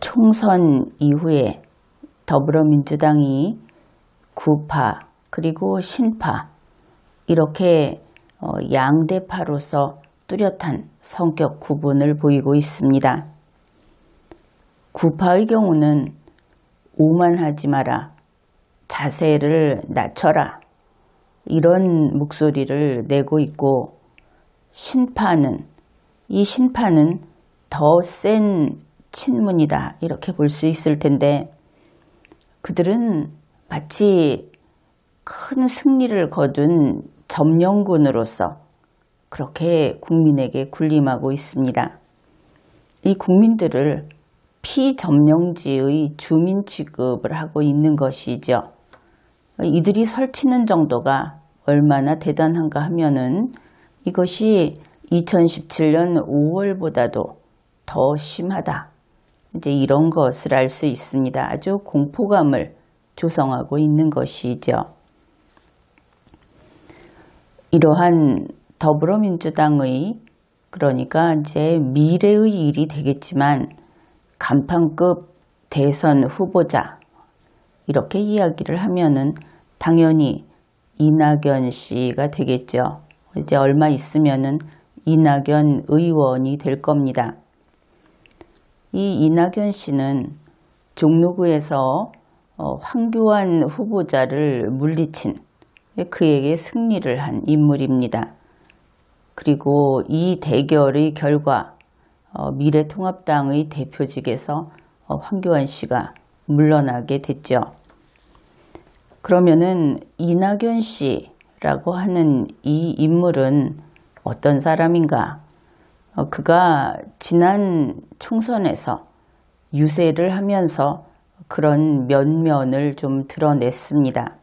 총선 이후에 더불어민주당이 구파 그리고 신파 이렇게 양대파로서 뚜렷한 성격 구분을 보이고 있습니다. 구파의 경우는 오만하지 마라, 자세를 낮춰라 이런 목소리를 내고 있고, 이 신파는 더 센 친문이다 이렇게 볼 수 있을 텐데, 그들은 마치 큰 승리를 거둔 점령군으로서 그렇게 국민에게 군림하고 있습니다. 이 국민들을 피점령지의 주민 취급을 하고 있는 것이죠. 이들이 설치는 정도가 얼마나 대단한가 하면은 이것이 2017년 5월보다도 더 심하다, 이제 이런 것을 알 수 있습니다. 아주 공포감을 조성하고 있는 것이죠. 이러한 더불어민주당의, 그러니까 이제 미래의 일이 되겠지만 간판급 대선 후보자 이렇게 이야기를 하면은 당연히 이낙연 씨가 되겠죠. 이제 얼마 있으면은 이낙연 의원이 될 겁니다. 이 이낙연 씨는 종로구에서 황교안 후보자를 물리친, 그에게 승리를 한 인물입니다. 그리고 이 대결의 결과 미래통합당의 대표직에서 황교안 씨가 물러나게 됐죠. 그러면은 이낙연 씨라고 하는 이 인물은 어떤 사람인가? 그가 지난 총선에서 유세를 하면서 그런 면면을 좀 드러냈습니다.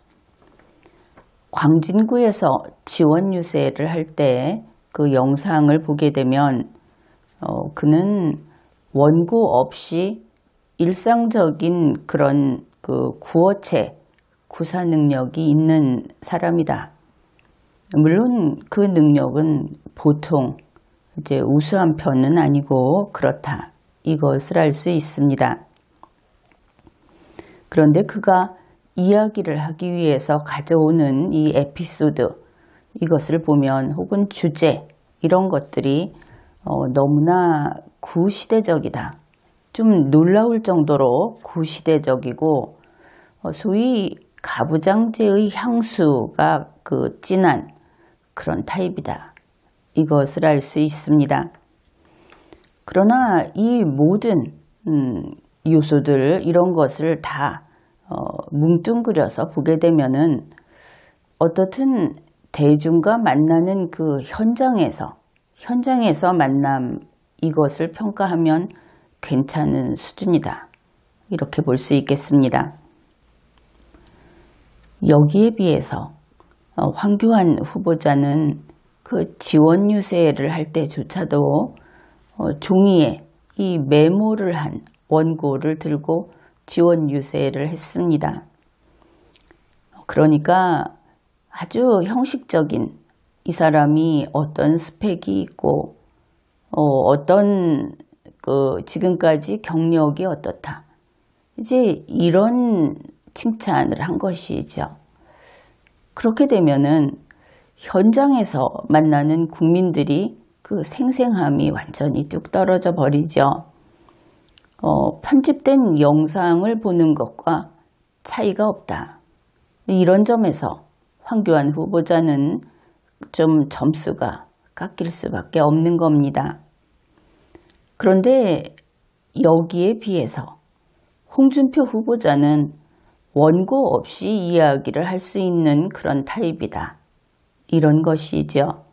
광진구에서 지원 유세를 할 때 그 영상을 보게 되면 그는 원고 없이 일상적인 그런 그 구어체 구사 능력이 있는 사람이다. 물론 그 능력은 보통 이제 우수한 편은 아니고 그렇다, 이것을 알 수 있습니다. 그런데 그가 이야기를 하기 위해서 가져오는 이 에피소드, 이것을 보면, 혹은 주제, 이런 것들이 너무나 구시대적이다. 좀 놀라울 정도로 구시대적이고, 소위 가부장제의 향수가 그 진한 그런 타입이다, 이것을 알 수 있습니다. 그러나 이 모든 요소들, 이런 것을 다 뭉뚱그려서 보게 되면은 어떻든 대중과 만나는 그 현장에서 만남, 이것을 평가하면 괜찮은 수준이다, 이렇게 볼 수 있겠습니다. 여기에 비해서 황교안 후보자는 그 지원 유세를 할 때조차도 종이에 이 메모를 한 원고를 들고 지원 유세를 했습니다. 그러니까 아주 형식적인, 이 사람이 어떤 스펙이 있고 어떤 지금까지 경력이 어떻다, 이제 이런 칭찬을 한 것이죠. 그렇게 되면은 현장에서 만나는 국민들이 그 생생함이 완전히 뚝 떨어져 버리죠. 편집된 영상을 보는 것과 차이가 없다. 이런 점에서 황교안 후보자는 좀 점수가 깎일 수밖에 없는 겁니다. 그런데 여기에 비해서 홍준표 후보자는 원고 없이 이야기를 할 수 있는 그런 타입이다, 이런 것이죠.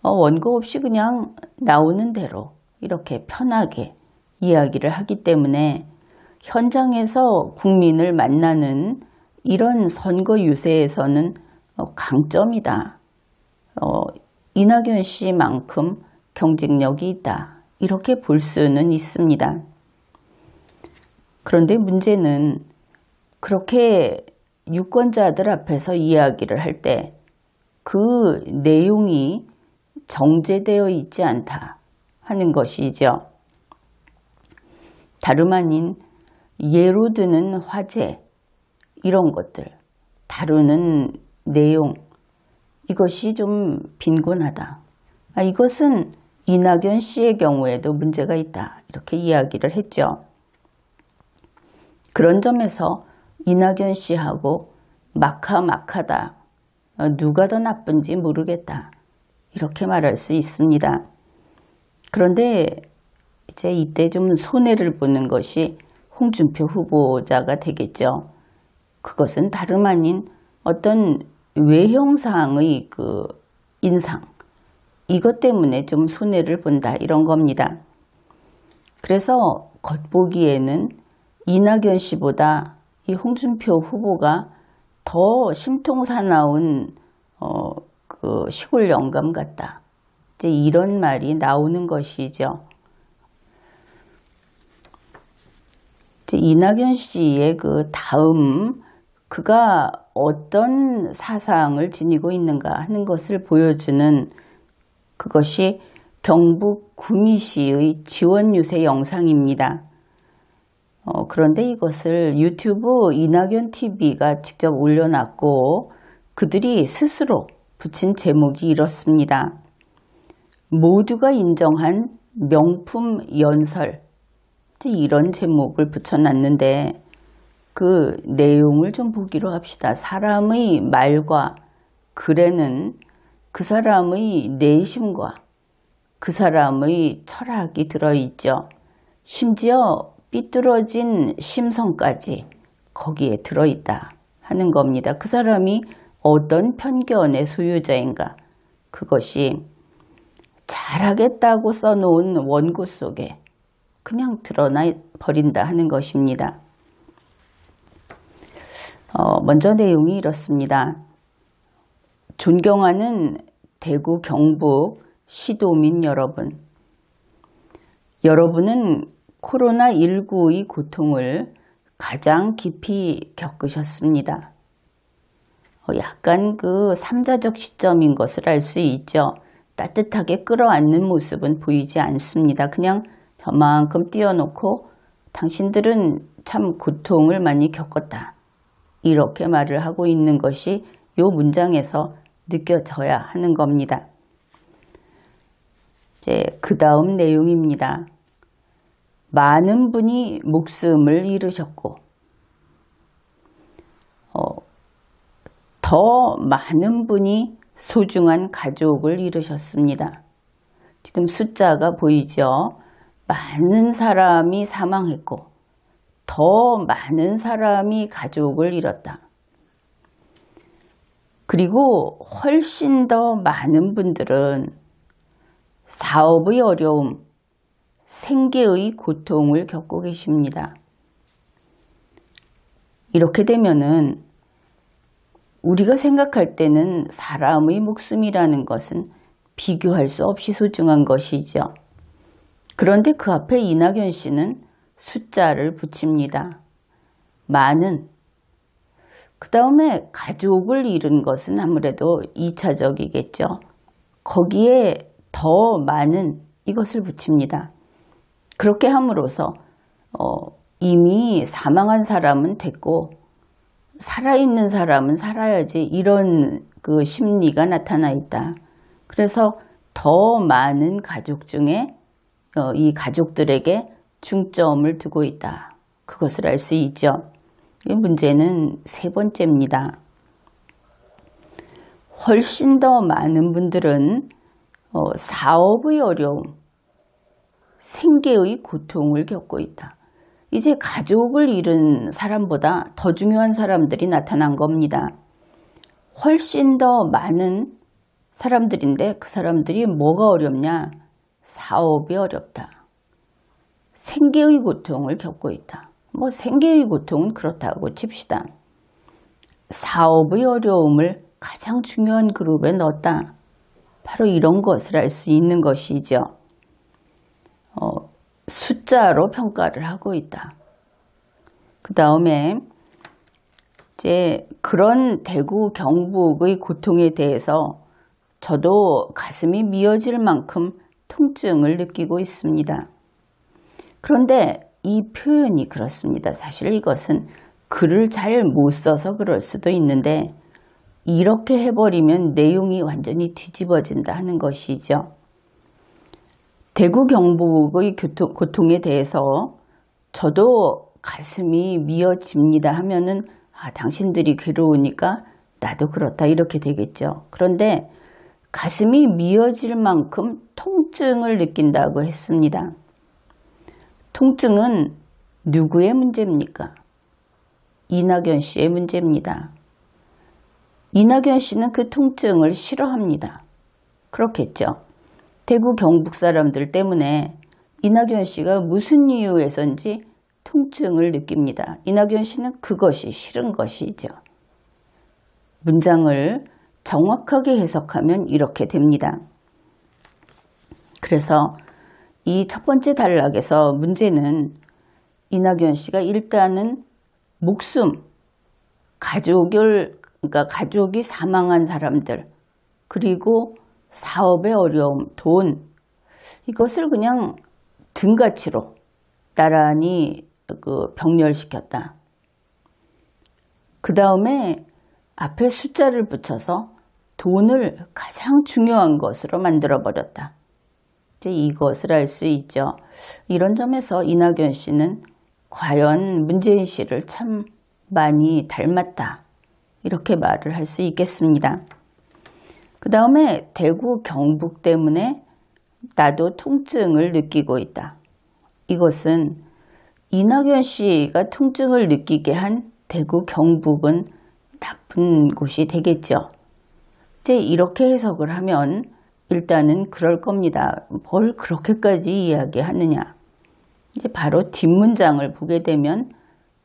원고 없이 그냥 나오는 대로 이렇게 편하게 이야기를 하기 때문에 현장에서 국민을 만나는 이런 선거 유세에서는 강점이다. 이낙연 씨만큼 경쟁력이 있다, 이렇게 볼 수는 있습니다. 그런데 문제는 그렇게 유권자들 앞에서 이야기를 할 때 그 내용이 정제되어 있지 않다 하는 것이죠. 다름 아닌 예로 드는 화제, 이런 것들, 다루는 내용, 이것이 좀 빈곤하다. 이것은 이낙연 씨의 경우에도 문제가 있다. 이렇게 이야기를 했죠. 그런 점에서 이낙연 씨하고 막하다. 누가 더 나쁜지 모르겠다. 이렇게 말할 수 있습니다. 그런데 이제 이때 좀 손해를 보는 것이 홍준표 후보자가 되겠죠. 그것은 다름 아닌 어떤 외형상의 그 인상, 이것 때문에 좀 손해를 본다, 이런 겁니다. 그래서 겉보기에는 이낙연 씨보다 이 홍준표 후보가 더 심통사나운 그 시골 영감 같다, 이제 이런 말이 나오는 것이죠. 이제 이낙연 씨의 그 다음, 그가 어떤 사상을 지니고 있는가 하는 것을 보여주는, 그것이 경북 구미시의 지원 유세 영상입니다. 그런데 이것을 유튜브 이낙연 TV가 직접 올려놨고, 그들이 스스로 붙인 제목이 이렇습니다. 모두가 인정한 명품 연설, 이런 제목을 붙여놨는데 그 내용을 좀 보기로 합시다. 사람의 말과 글에는 그 사람의 내심과 그 사람의 철학이 들어있죠. 심지어 삐뚤어진 심성까지 거기에 들어있다 하는 겁니다. 그 사람이 어떤 편견의 소유자인가, 그것이 잘하겠다고 써놓은 원고 속에 그냥 드러나 버린다 하는 것입니다. 먼저 내용이 이렇습니다. 존경하는 대구 경북 시도민 여러분, 여러분은 코로나19의 고통을 가장 깊이 겪으셨습니다. 약간 그 삼자적 시점인 것을 알 수 있죠. 따뜻하게 끌어안는 모습은 보이지 않습니다. 그냥 저만큼 띄워놓고 당신들은 참 고통을 많이 겪었다, 이렇게 말을 하고 있는 것이 이 문장에서 느껴져야 하는 겁니다. 이제 그 다음 내용입니다. 많은 분이 목숨을 잃으셨고 더 많은 분이 소중한 가족을 잃으셨습니다. 지금 숫자가 보이죠? 많은 사람이 사망했고 더 많은 사람이 가족을 잃었다. 그리고 훨씬 더 많은 분들은 사업의 어려움, 생계의 고통을 겪고 계십니다. 이렇게 되면은 우리가 생각할 때는 사람의 목숨이라는 것은 비교할 수 없이 소중한 것이죠. 그런데 그 앞에 이낙연 씨는 숫자를 붙입니다. 많은. 그 다음에 가족을 잃은 것은 아무래도 2차적이겠죠. 거기에 더 많은, 이것을 붙입니다. 그렇게 함으로써 이미 사망한 사람은 됐고 살아있는 사람은 살아야지, 이런 그 심리가 나타나 있다. 그래서 더 많은 가족 중에 이 가족들에게 중점을 두고 있다, 그것을 알 수 있죠. 이 문제는 세 번째입니다. 훨씬 더 많은 분들은 사업의 어려움, 생계의 고통을 겪고 있다. 이제 가족을 잃은 사람보다 더 중요한 사람들이 나타난 겁니다. 훨씬 더 많은 사람들인데 그 사람들이 뭐가 어렵냐? 사업이 어렵다. 생계의 고통을 겪고 있다. 뭐 생계의 고통은 그렇다고 칩시다. 사업의 어려움을 가장 중요한 그룹에 넣었다. 바로 이런 것을 알 수 있는 것이죠. 숫자로 평가를 하고 있다. 그 다음에 이제 그런 대구 경북의 고통에 대해서 저도 가슴이 미어질 만큼 통증을 느끼고 있습니다. 그런데 이 표현이 그렇습니다. 사실 이것은 글을 잘 못 써서 그럴 수도 있는데 이렇게 해버리면 내용이 완전히 뒤집어진다 하는 것이죠. 대구 경북의 고통에 대해서 저도 가슴이 미어집니다 하면은 당신들이 괴로우니까 나도 그렇다 이렇게 되겠죠. 그런데 가슴이 미어질 만큼 통증을 느낀다고 했습니다. 통증은 누구의 문제입니까? 이낙연 씨의 문제입니다. 이낙연 씨는 그 통증을 싫어합니다. 그렇겠죠. 대구 경북 사람들 때문에 이낙연 씨가 무슨 이유에선지 통증을 느낍니다. 이낙연 씨는 그것이 싫은 것이죠. 문장을 정확하게 해석하면 이렇게 됩니다. 그래서 이 첫 번째 단락에서 문제는 이낙연 씨가 일단은 목숨, 그러니까 가족이 사망한 사람들, 그리고 사업의 어려움, 돈, 이것을 그냥 등가치로 나란히 병렬시켰다. 그 다음에 앞에 숫자를 붙여서 돈을 가장 중요한 것으로 만들어버렸다. 이제 이것을 알 수 있죠. 이런 점에서 이낙연 씨는 과연 문재인 씨를 참 많이 닮았다. 이렇게 말을 할 수 있겠습니다. 그 다음에 대구 경북 때문에 나도 통증을 느끼고 있다. 이것은 이낙연 씨가 통증을 느끼게 한 대구 경북은 나쁜 곳이 되겠죠. 이제 이렇게 해석을 하면 일단은 그럴 겁니다. 뭘 그렇게까지 이야기하느냐. 이제 바로 뒷문장을 보게 되면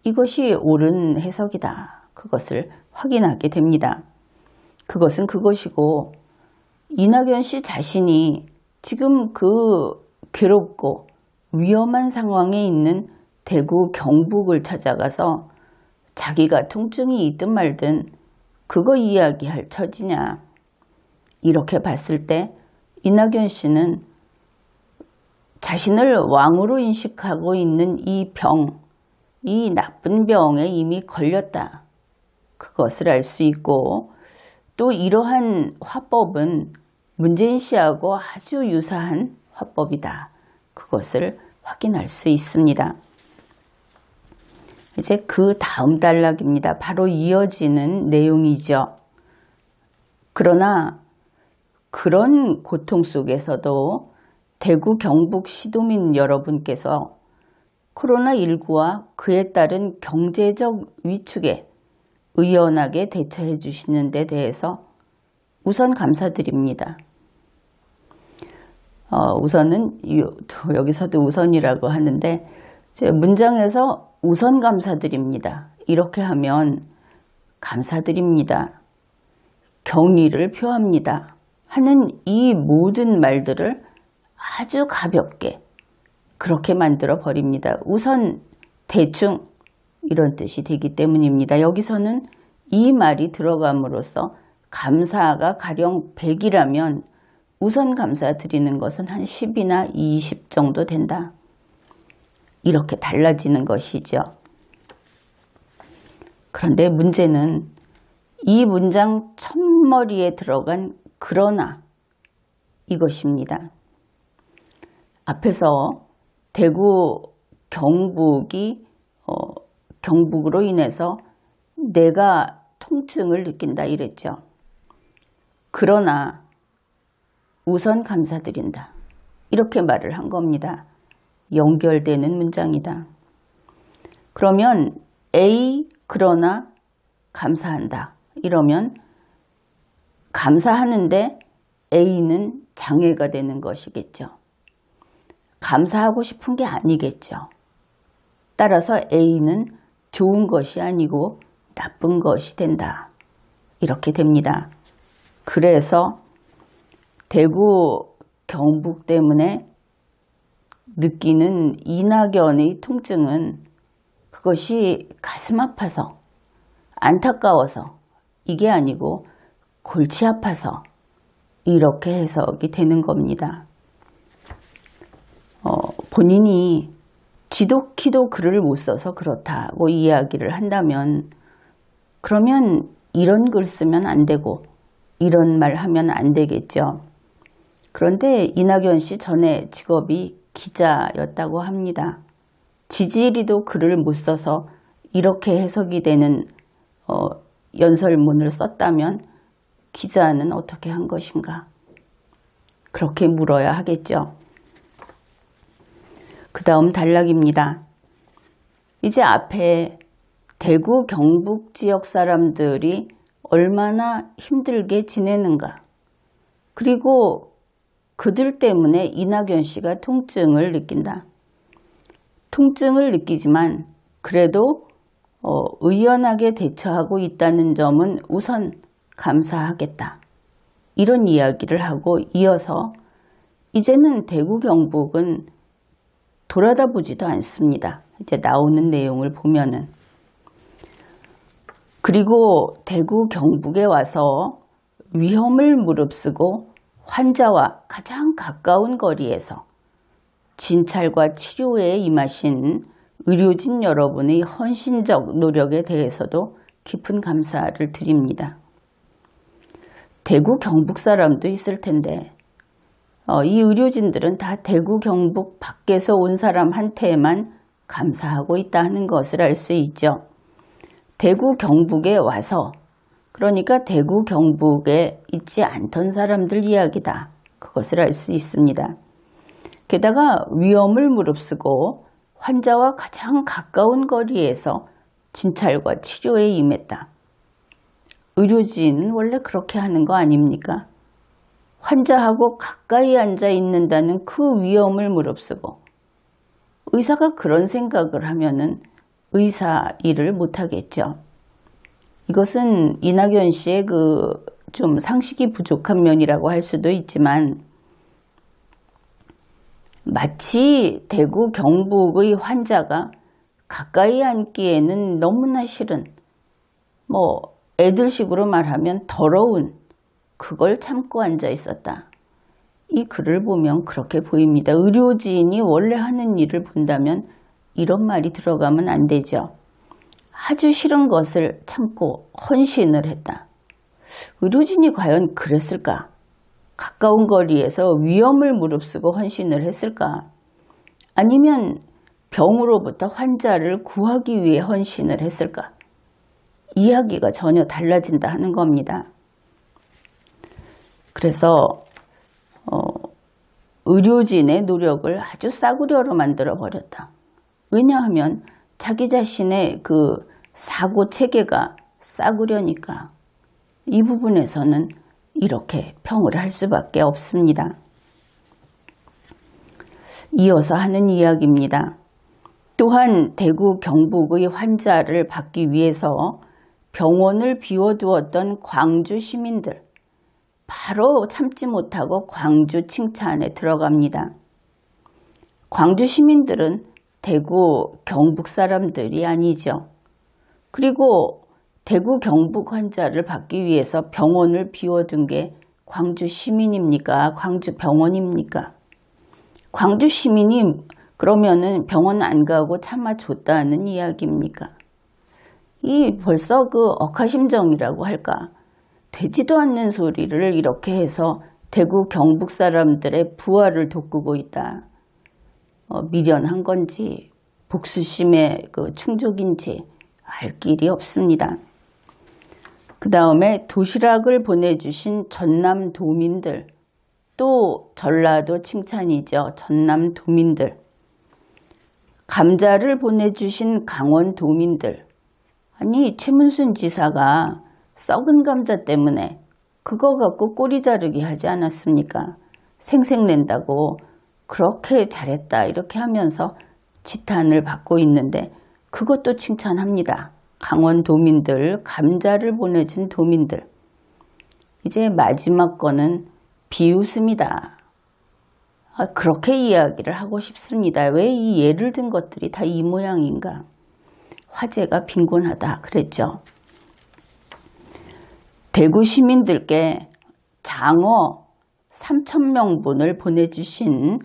이것이 옳은 해석이다. 그것을 확인하게 됩니다. 그것은 그것이고 이낙연 씨 자신이 지금 그 괴롭고 위험한 상황에 있는 대구 경북을 찾아가서 자기가 통증이 있든 말든 그거 이야기할 처지냐. 이렇게 봤을 때 이낙연 씨는 자신을 왕으로 인식하고 있는 이 병, 이 나쁜 병에 이미 걸렸다. 그것을 알 수 있고 또 이러한 화법은 문재인 씨하고 아주 유사한 화법이다. 그것을 확인할 수 있습니다. 이제 그 다음 단락입니다. 바로 이어지는 내용이죠. 그러나 그런 고통 속에서도 대구 경북 시도민 여러분께서 코로나19와 그에 따른 경제적 위축에 의연하게 대처해 주시는 데 대해서 우선 감사드립니다. 우선은 여기서도 우선이라고 하는데 문장에서 우선 감사드립니다. 이렇게 하면 감사드립니다. 경의를 표합니다. 하는 이 모든 말들을 아주 가볍게 그렇게 만들어 버립니다. 우선 대충 이런 뜻이 되기 때문입니다. 여기서는 이 말이 들어감으로써 감사가 가령 100이라면 우선 감사드리는 것은 한 10이나 20 정도 된다. 이렇게 달라지는 것이죠. 그런데 문제는 이 문장 첫머리에 들어간 그러나 이것입니다. 앞에서 대구 경북으로 인해서 내가 통증을 느낀다 이랬죠. 그러나 우선 감사드린다. 이렇게 말을 한 겁니다. 연결되는 문장이다. 그러면 A 그러나 감사한다. 이러면 감사하는데 A는 장애가 되는 것이겠죠. 감사하고 싶은 게 아니겠죠. 따라서 A는 좋은 것이 아니고 나쁜 것이 된다. 이렇게 됩니다. 그래서 대구 경북 때문에 느끼는 이낙연의 통증은 그것이 가슴 아파서 안타까워서 이게 아니고 골치 아파서 이렇게 해석이 되는 겁니다. 본인이 지독히도 글을 못 써서 그렇다고 이야기를 한다면 그러면 이런 글 쓰면 안 되고 이런 말 하면 안 되겠죠. 그런데 이낙연 씨 전에 직업이 기자였다고 합니다. 지지리도 글을 못 써서 이렇게 해석이 되는 연설문을 썼다면 기자는 어떻게 한 것인가? 그렇게 물어야 하겠죠. 그 다음 단락입니다. 이제 앞에 대구 경북 지역 사람들이 얼마나 힘들게 지내는가. 그리고 그들 때문에 이낙연 씨가 통증을 느낀다. 통증을 느끼지만 그래도 의연하게 대처하고 있다는 점은 우선 감사하겠다. 이런 이야기를 하고 이어서 이제는 대구 경북은 돌아다 보지도 않습니다. 이제 나오는 내용을 보면은. 그리고 대구 경북에 와서 위험을 무릅쓰고 환자와 가장 가까운 거리에서 진찰과 치료에 임하신 의료진 여러분의 헌신적 노력에 대해서도 깊은 감사를 드립니다. 대구 경북 사람도 있을 텐데 이 의료진들은 다 대구 경북 밖에서 온 사람한테만 감사하고 있다 하는 것을 알 수 있죠. 대구 경북에 와서 그러니까 대구 경북에 있지 않던 사람들 이야기다. 그것을 알 수 있습니다. 게다가 위험을 무릅쓰고 환자와 가장 가까운 거리에서 진찰과 치료에 임했다. 의료진은 원래 그렇게 하는 거 아닙니까? 환자하고 가까이 앉아 있는다는 그 위험을 무릅쓰고 의사가 그런 생각을 하면은 의사 일을 못하겠죠. 이것은 이낙연 씨의 좀 상식이 부족한 면이라고 할 수도 있지만 마치 대구 경북의 환자가 가까이 앉기에는 너무나 싫은 애들식으로 말하면 더러운 그걸 참고 앉아 있었다. 이 글을 보면 그렇게 보입니다. 의료진이 원래 하는 일을 본다면 이런 말이 들어가면 안 되죠. 아주 싫은 것을 참고 헌신을 했다. 의료진이 과연 그랬을까? 가까운 거리에서 위험을 무릅쓰고 헌신을 했을까? 아니면 병으로부터 환자를 구하기 위해 헌신을 했을까? 이야기가 전혀 달라진다 하는 겁니다. 그래서 의료진의 노력을 아주 싸구려로 만들어 버렸다. 왜냐하면 자기 자신의 그 사고 체계가 싸구려니까 이 부분에서는 이렇게 평을 할 수밖에 없습니다. 이어서 하는 이야기입니다. 또한 대구 경북의 환자를 받기 위해서 병원을 비워두었던 광주 시민들, 바로 참지 못하고 광주 칭찬에 들어갑니다. 광주 시민들은 대구 경북 사람들이 아니죠. 그리고 대구 경북 환자를 받기 위해서 병원을 비워둔 게 광주 시민입니까? 광주 병원입니까? 광주 시민이 그러면은 병원 안 가고 참아줬다는 이야기입니까? 이 벌써 억하심정이라고 할까? 되지도 않는 소리를 이렇게 해서 대구 경북 사람들의 부활을 돋구고 있다. 미련한 건지 복수심의 충족인지 알 길이 없습니다. 그 다음에 도시락을 보내주신 전남도민들, 또 전라도 칭찬이죠. 전남도민들. 감자를 보내주신 강원도민들. 아니 최문순 지사가 썩은 감자 때문에 그거 갖고 꼬리 자르기 하지 않았습니까? 생색낸다고 그렇게 잘했다 이렇게 하면서 지탄을 받고 있는데 그것도 칭찬합니다. 강원도민들, 감자를 보내준 도민들. 이제 마지막 거는 비웃음이다. 그렇게 이야기를 하고 싶습니다. 왜 이 예를 든 것들이 다 이 모양인가? 화제가 빈곤하다 그랬죠. 대구 시민들께 장어 3,000명분을 보내주신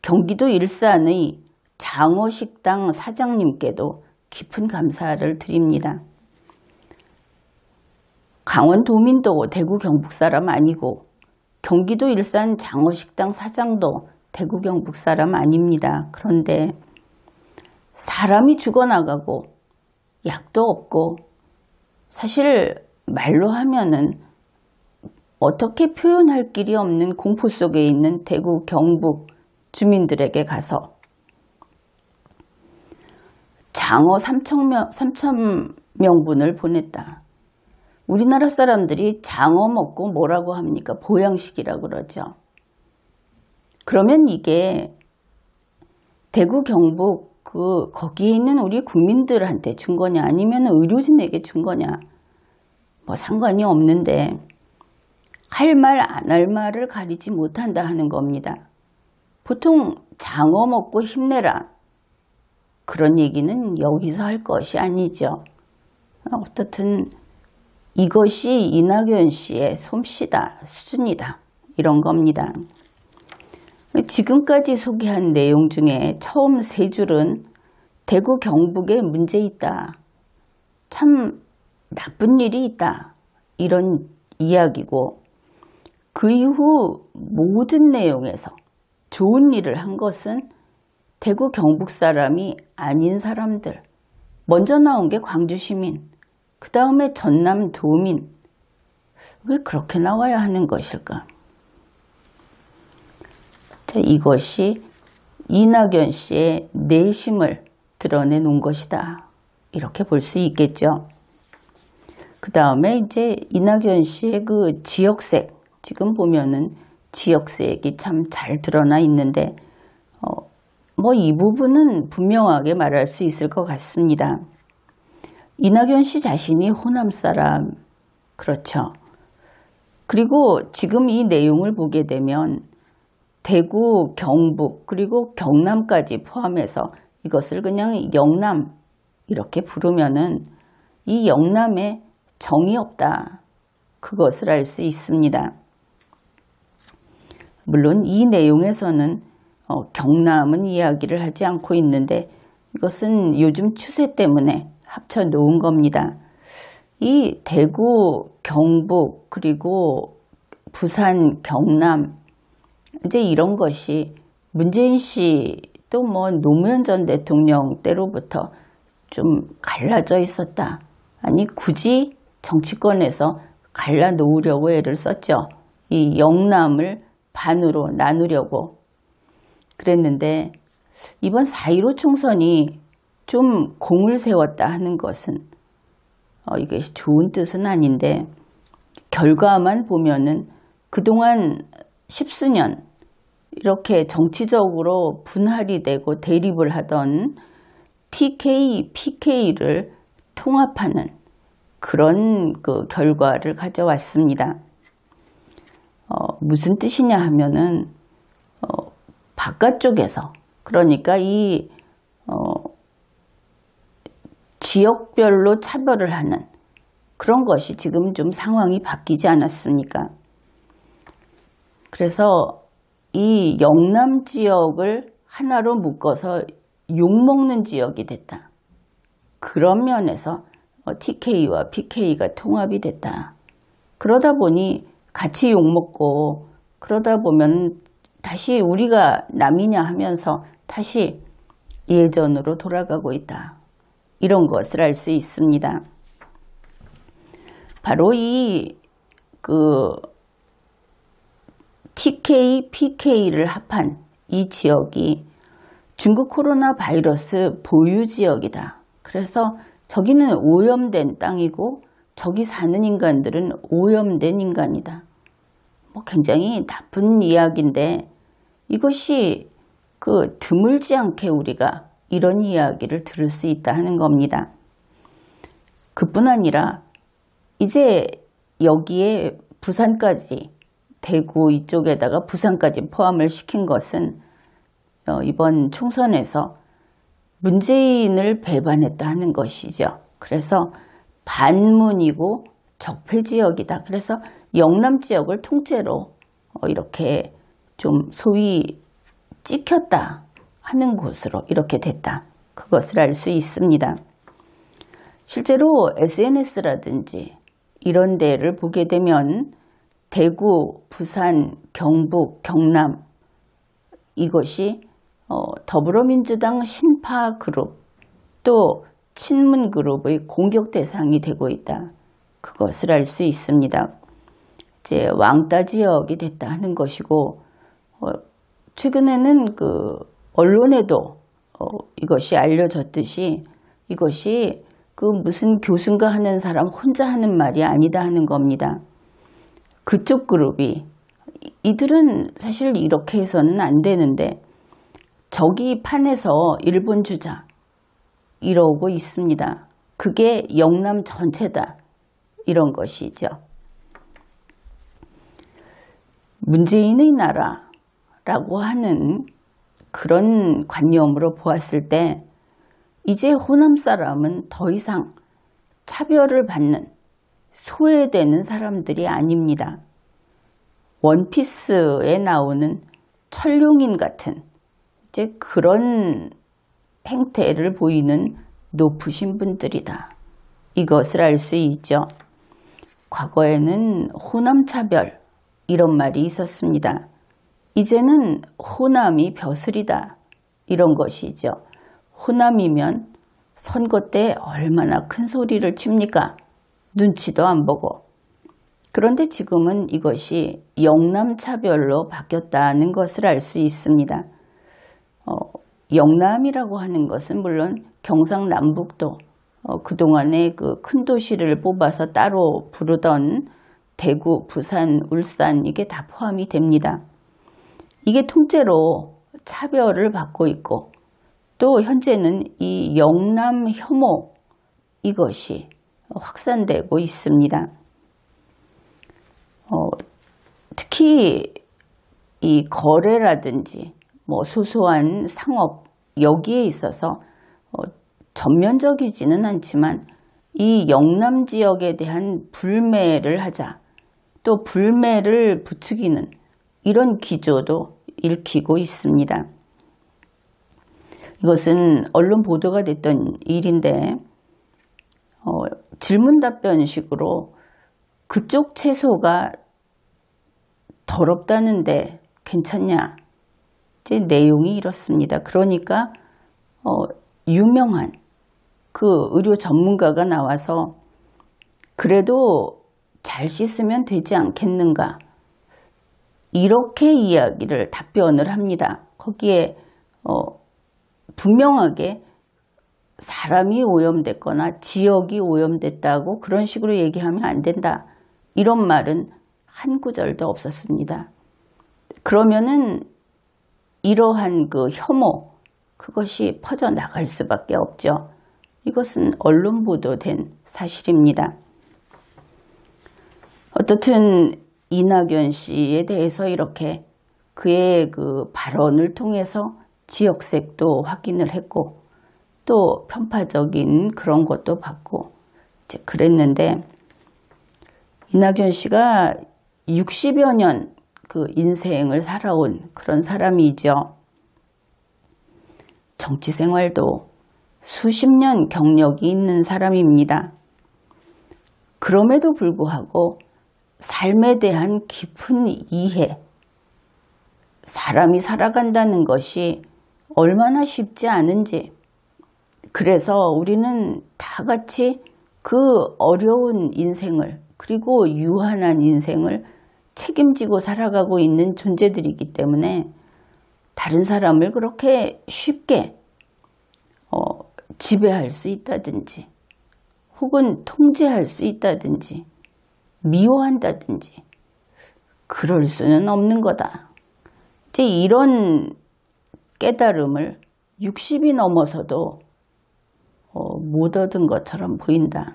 경기도 일산의 장어식당 사장님께도 깊은 감사를 드립니다. 강원도민도 대구 경북 사람 아니고 경기도 일산 장어식당 사장도 대구 경북 사람 아닙니다. 그런데 사람이 죽어나가고 약도 없고 사실 말로 하면은 어떻게 표현할 길이 없는 공포 속에 있는 대구 경북 주민들에게 가서 장어 3천 명분을 보냈다. 우리나라 사람들이 장어 먹고 뭐라고 합니까? 보양식이라고 그러죠. 그러면 이게 대구 경북 거기에 있는 우리 국민들한테 준 거냐 아니면 의료진에게 준 거냐 뭐 상관이 없는데 할 말 안 할 말을 가리지 못한다 하는 겁니다. 보통 장어 먹고 힘내라 그런 얘기는 여기서 할 것이 아니죠. 어떻든 이것이 이낙연 씨의 솜씨다, 수준이다 이런 겁니다. 지금까지 소개한 내용 중에 처음 세 줄은 대구 경북에 문제 있다, 참 나쁜 일이 있다 이런 이야기고 그 이후 모든 내용에서 좋은 일을 한 것은 대구 경북 사람이 아닌 사람들, 먼저 나온 게 광주 시민, 그 다음에 전남 도민. 왜 그렇게 나와야 하는 것일까? 자, 이것이 이낙연 씨의 내심을 드러내놓은 것이다. 이렇게 볼 수 있겠죠. 그 다음에 이제 이낙연 씨의 그 지역색, 지금 보면은 지역색이 참 잘 드러나 있는데, 뭐 이 부분은 분명하게 말할 수 있을 것 같습니다. 이낙연 씨 자신이 호남 사람, 그렇죠. 그리고 지금 이 내용을 보게 되면 대구, 경북, 그리고 경남까지 포함해서 이것을 그냥 영남 이렇게 부르면은 이 영남에 정이 없다. 그것을 알 수 있습니다. 물론 이 내용에서는 경남은 이야기를 하지 않고 있는데 이것은 요즘 추세 때문에 합쳐 놓은 겁니다. 이 대구, 경북, 그리고 부산, 경남 이제 이런 것이 문재인 씨 또 뭐 노무현 전 대통령 때로부터 좀 갈라져 있었다. 아니 굳이 정치권에서 갈라 놓으려고 애를 썼죠. 이 영남을 반으로 나누려고 그랬는데 이번 4.15 총선이 좀 공을 세웠다 하는 것은 이게 좋은 뜻은 아닌데 결과만 보면은 그동안 10수년 이렇게 정치적으로 분할이 되고 대립을 하던 TK, PK를 통합하는 그런 그 결과를 가져왔습니다. 무슨 뜻이냐 하면은 바깥쪽에서 그러니까 이 지역별로 차별을 하는 그런 것이 지금 좀 상황이 바뀌지 않았습니까? 그래서 이 영남 지역을 하나로 묶어서 욕먹는 지역이 됐다. 그런 면에서 TK와 PK가 통합이 됐다. 그러다 보니 같이 욕먹고 그러다 보면 다시 우리가 남이냐 하면서 다시 예전으로 돌아가고 있다. 이런 것을 알 수 있습니다. 바로 TK, PK를 합한 이 지역이 중국 코로나 바이러스 보유 지역이다. 그래서 저기는 오염된 땅이고 저기 사는 인간들은 오염된 인간이다. 뭐 굉장히 나쁜 이야기인데 이것이 드물지 않게 우리가 이런 이야기를 들을 수 있다 하는 겁니다. 그뿐 아니라 이제 여기에 부산까지 대구 이쪽에다가 부산까지 포함을 시킨 것은 이번 총선에서 문재인을 배반했다 하는 것이죠. 그래서 반문이고 적폐 지역이다. 그래서 영남 지역을 통째로 이렇게 좀 소위 찍혔다 하는 곳으로 이렇게 됐다. 그것을 알 수 있습니다. 실제로 SNS라든지 이런 데를 보게 되면 대구, 부산, 경북, 경남 이것이 더불어민주당 신파 그룹 또 친문 그룹의 공격 대상이 되고 있다. 그것을 알 수 있습니다. 이제 왕따 지역이 됐다 하는 것이고 최근에는 그 언론에도 이것이 알려졌듯이 이것이 그 무슨 교수인가 하는 사람 혼자 하는 말이 아니다 하는 겁니다. 그쪽 그룹이 이들은 사실 이렇게 해서는 안 되는데 저기 판에서 일본 주자 이러고 있습니다. 그게 영남 전체다. 이런 것이죠. 문재인의 나라라고 하는 그런 관념으로 보았을 때 이제 호남 사람은 더 이상 차별을 받는 소외되는 사람들이 아닙니다. 원피스에 나오는 천룡인 같은 이제 그런 행태를 보이는 높으신 분들이다. 이것을 알 수 있죠. 과거에는 호남차별 이런 말이 있었습니다. 이제는 호남이 벼슬이다. 이런 것이죠. 호남이면 선거 때 얼마나 큰 소리를 칩니까? 눈치도 안 보고. 그런데 지금은 이것이 영남차별로 바뀌었다는 것을 알 수 있습니다. 영남이라고 하는 것은 물론 경상남북도 그동안에 그 큰 도시를 뽑아서 따로 부르던 대구, 부산, 울산 이게 다 포함이 됩니다. 이게 통째로 차별을 받고 있고 또 현재는 이 영남 혐오 이것이 확산되고 있습니다. 특히 이 거래라든지 뭐 소소한 상업 여기에 있어서 전면적이지는 않지만 이 영남 지역에 대한 불매를 하자 또 불매를 부추기는 이런 기조도 읽히고 있습니다. 이것은 언론 보도가 됐던 일인데 질문 답변식으로 그쪽 채소가 더럽다는데 괜찮냐? 이제 내용이 이렇습니다. 그러니까 유명한 그 의료 전문가가 나와서 그래도 잘 씻으면 되지 않겠는가? 이렇게 이야기를 답변을 합니다. 거기에 분명하게 사람이 오염됐거나 지역이 오염됐다고 그런 식으로 얘기하면 안 된다. 이런 말은 한 구절도 없었습니다. 그러면은 이러한 그 혐오 그것이 퍼져나갈 수밖에 없죠. 이것은 언론 보도된 사실입니다. 어떻든 이낙연 씨에 대해서 이렇게 그의 그 발언을 통해서 지역색도 확인을 했고 또 편파적인 그런 것도 받고 이제 그랬는데 이낙연 씨가 60여 년 그 인생을 살아온 그런 사람이죠. 정치 생활도 수십 년 경력이 있는 사람입니다. 그럼에도 불구하고 삶에 대한 깊은 이해, 사람이 살아간다는 것이 얼마나 쉽지 않은지, 그래서 우리는 다 같이 그 어려운 인생을 그리고 유한한 인생을 책임지고 살아가고 있는 존재들이기 때문에 다른 사람을 그렇게 쉽게 지배할 수 있다든지 혹은 통제할 수 있다든지 미워한다든지 그럴 수는 없는 거다. 이제 이런 깨달음을 60이 넘어서도 못 얻은 것처럼 보인다.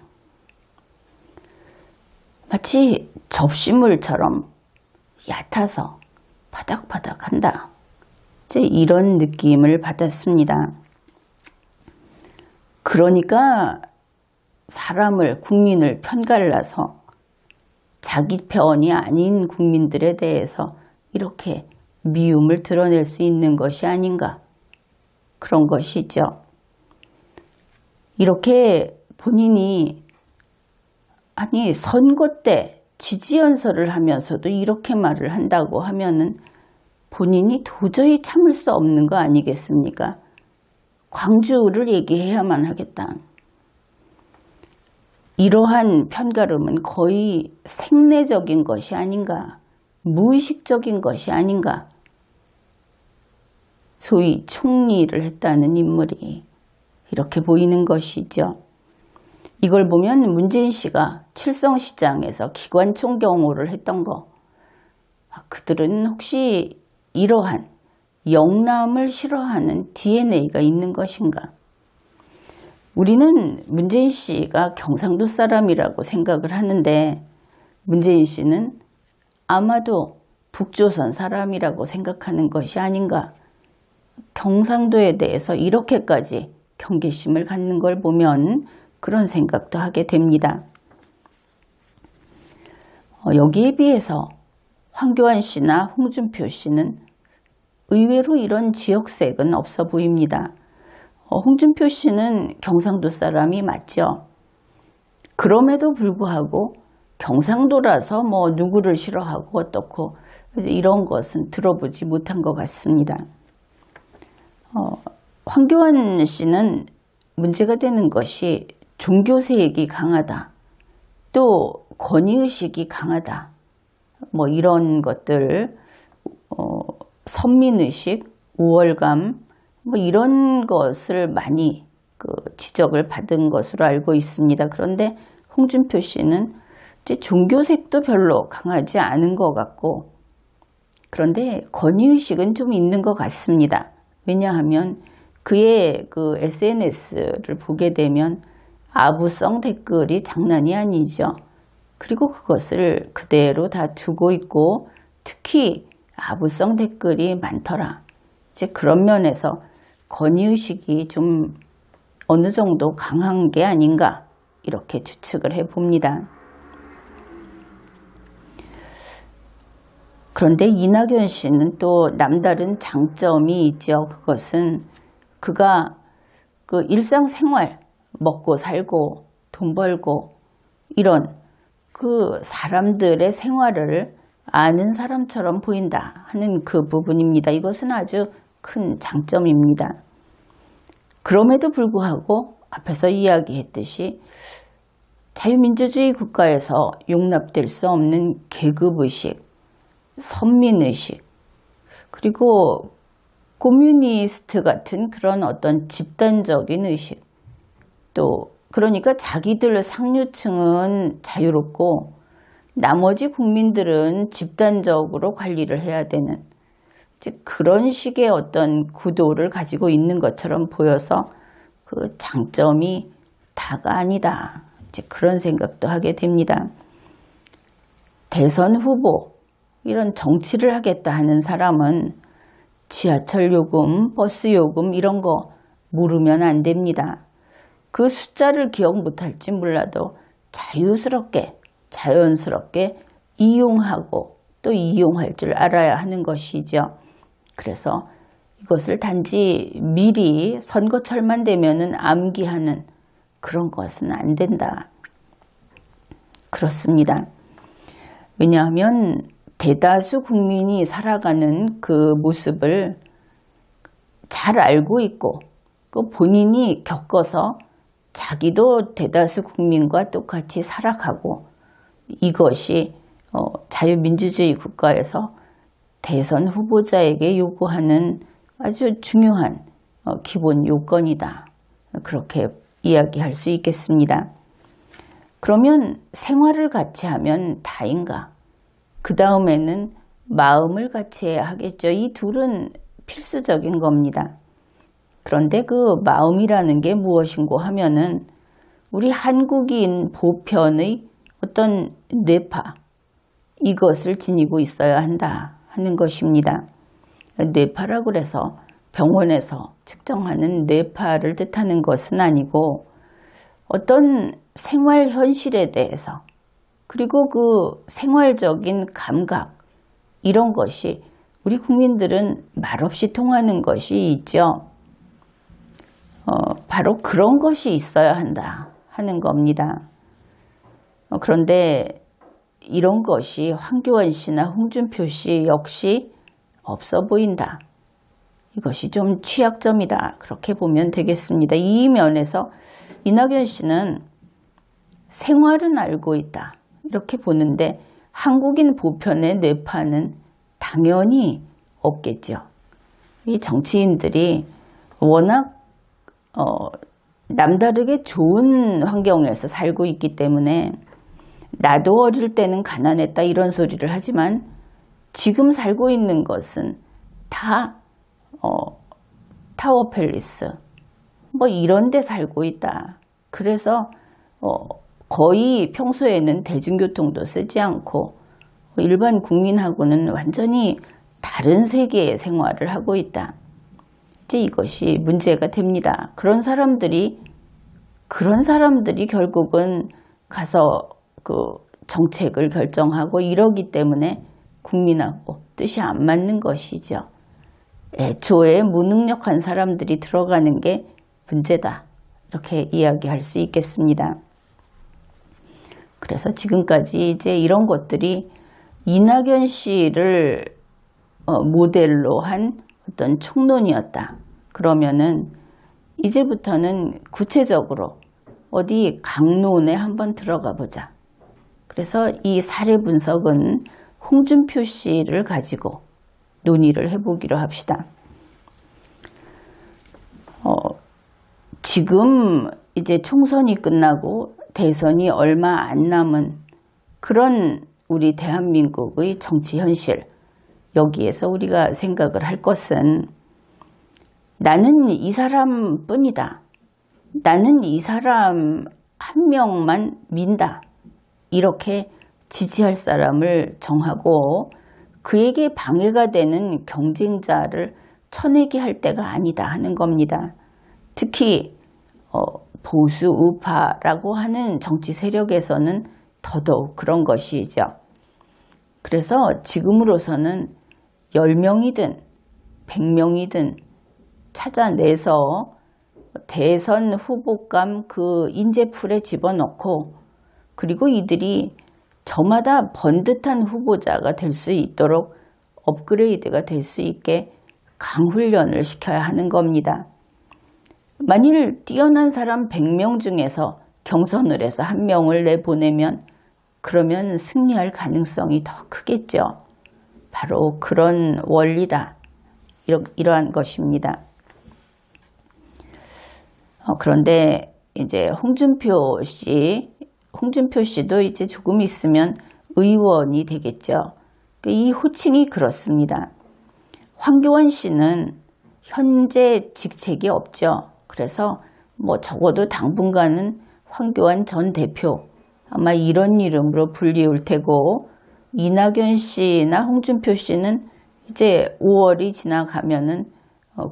마치 접시물처럼 얕아서 바닥바닥한다. 이제 이런 느낌을 받았습니다. 그러니까 사람을, 국민을 편갈라서 자기 편이 아닌 국민들에 대해서 이렇게 미움을 드러낼 수 있는 것이 아닌가. 그런 것이죠. 이렇게 본인이 아니 선거 때 지지연설을 하면서도 이렇게 말을 한다고 하면은 본인이 도저히 참을 수 없는 거 아니겠습니까? 광주를 얘기해야만 하겠다. 이러한 편가름은 거의 생내적인 것이 아닌가, 무의식적인 것이 아닌가. 소위 총리를 했다는 인물이 이렇게 보이는 것이죠. 이걸 보면 문재인 씨가 칠성시장에서 기관총 경호를 했던 거, 그들은 혹시 이러한 영남을 싫어하는 DNA가 있는 것인가? 우리는 문재인 씨가 경상도 사람이라고 생각을 하는데 문재인 씨는 아마도 북조선 사람이라고 생각하는 것이 아닌가. 경상도에 대해서 이렇게까지 경계심을 갖는 걸 보면 그런 생각도 하게 됩니다. 여기에 비해서 황교안 씨나 홍준표 씨는 의외로 이런 지역색은 없어 보입니다. 홍준표 씨는 경상도 사람이 맞죠. 그럼에도 불구하고 경상도라서 뭐 누구를 싫어하고 어떻고 이런 것은 들어보지 못한 것 같습니다. 황교안 씨는 문제가 되는 것이 종교색이 강하다. 또 권위의식이 강하다. 뭐 이런 것들, 선민의식, 우월감, 뭐 이런 것을 많이 지적을 받은 것으로 알고 있습니다. 그런데 홍준표 씨는 이제 종교색도 별로 강하지 않은 것 같고, 그런데 권위의식은 좀 있는 것 같습니다. 왜냐하면 그의 그 SNS를 보게 되면 아부성 댓글이 장난이 아니죠. 그리고 그것을 그대로 다 두고 있고 특히 아부성 댓글이 많더라. 이제 그런 면에서 권위의식이 좀 어느 정도 강한 게 아닌가 이렇게 추측을 해봅니다. 그런데 이낙연 씨는 또 남다른 장점이 있죠. 그것은 그가 그 일상생활 먹고 살고 돈 벌고 이런 그 사람들의 생활을 아는 사람처럼 보인다 하는 그 부분입니다. 이것은 아주 큰 장점입니다. 그럼에도 불구하고 앞에서 이야기했듯이 자유민주주의 국가에서 용납될 수 없는 계급의식, 선민의식, 그리고 코뮤니스트 같은 그런 어떤 집단적인 의식, 또 그러니까 자기들 상류층은 자유롭고 나머지 국민들은 집단적으로 관리를 해야 되는 그런 식의 어떤 구도를 가지고 있는 것처럼 보여서 그 장점이 다가 아니다. 그런 생각도 하게 됩니다. 대선 후보, 이런 정치를 하겠다 하는 사람은 지하철 요금, 버스 요금 이런 거 물으면 안 됩니다. 그 숫자를 기억 못할지 몰라도 자유스럽게, 자연스럽게 이용하고 또 이용할 줄 알아야 하는 것이죠. 그래서 이것을 단지 미리 선거철만 되면은 암기하는 그런 것은 안 된다. 그렇습니다. 왜냐하면 대다수 국민이 살아가는 그 모습을 잘 알고 있고 그 본인이 겪어서 자기도 대다수 국민과 똑같이 살아가고 이것이 자유민주주의 국가에서 대선 후보자에게 요구하는 아주 중요한 기본 요건이다. 그렇게 이야기할 수 있겠습니다. 그러면 생활을 같이 하면 다인가? 그 다음에는 마음을 같이 해야 하겠죠. 이 둘은 필수적인 겁니다. 그런데 그 마음이라는 게 무엇인고 하면은 우리 한국인 보편의 어떤 뇌파, 이것을 지니고 있어야 한다 하는 것입니다. 뇌파라고 그래서 병원에서 측정하는 뇌파를 뜻하는 것은 아니고 어떤 생활 현실에 대해서 그리고 그 생활적인 감각 이런 것이 우리 국민들은 말없이 통하는 것이 있죠. 바로 그런 것이 있어야 한다 하는 겁니다. 그런데 이런 것이 황교안 씨나 홍준표 씨 역시 없어 보인다. 이것이 좀 취약점이다. 그렇게 보면 되겠습니다. 이 면에서 이낙연 씨는 생활은 알고 있다. 이렇게 보는데 한국인 보편의 뇌파는 당연히 없겠죠. 이 정치인들이 워낙 남다르게 좋은 환경에서 살고 있기 때문에 나도 어릴 때는 가난했다 이런 소리를 하지만 지금 살고 있는 것은 다 타워 팰리스 뭐 이런 데 살고 있다. 그래서 거의 평소에는 대중교통도 쓰지 않고 일반 국민하고는 완전히 다른 세계의 생활을 하고 있다. 이제 이것이 문제가 됩니다. 그런 사람들이 결국은 가서 그 정책을 결정하고 이러기 때문에 국민하고 뜻이 안 맞는 것이죠. 애초에 무능력한 사람들이 들어가는 게 문제다. 이렇게 이야기할 수 있겠습니다. 그래서 지금까지 이제 이런 것들이 이낙연 씨를 모델로 한 어떤 총론이었다. 그러면은 이제부터는 구체적으로 어디 강론에 한번 들어가 보자. 그래서 이 사례 분석은 홍준표 씨를 가지고 논의를 해보기로 합시다. 지금 이제 총선이 끝나고 대선이 얼마 안 남은 그런 우리 대한민국의 정치 현실, 여기에서 우리가 생각을 할 것은 나는 이 사람뿐이다. 나는 이 사람 한 명만 민다. 이렇게 지지할 사람을 정하고 그에게 방해가 되는 경쟁자를 쳐내게 할 때가 아니다 하는 겁니다. 특히 보수 우파라고 하는 정치 세력에서는 더더욱 그런 것이죠. 그래서 지금으로서는 10명이든 100명이든 찾아내서 대선 후보감 그 인재풀에 집어넣고 그리고 이들이 저마다 번듯한 후보자가 될 수 있도록 업그레이드가 될 수 있게 강훈련을 시켜야 하는 겁니다. 만일 뛰어난 사람 100명 중에서 경선을 해서 1명을 내보내면 그러면 승리할 가능성이 더 크겠죠. 바로 그런 원리다. 이러한 것입니다. 그런데 이제 홍준표 씨도 이제 조금 있으면 의원이 되겠죠. 이 호칭이 그렇습니다. 황교안 씨는 현재 직책이 없죠. 그래서 뭐 적어도 당분간은 황교안 전 대표 아마 이런 이름으로 불리울 테고 이낙연 씨나 홍준표 씨는 이제 5월이 지나가면은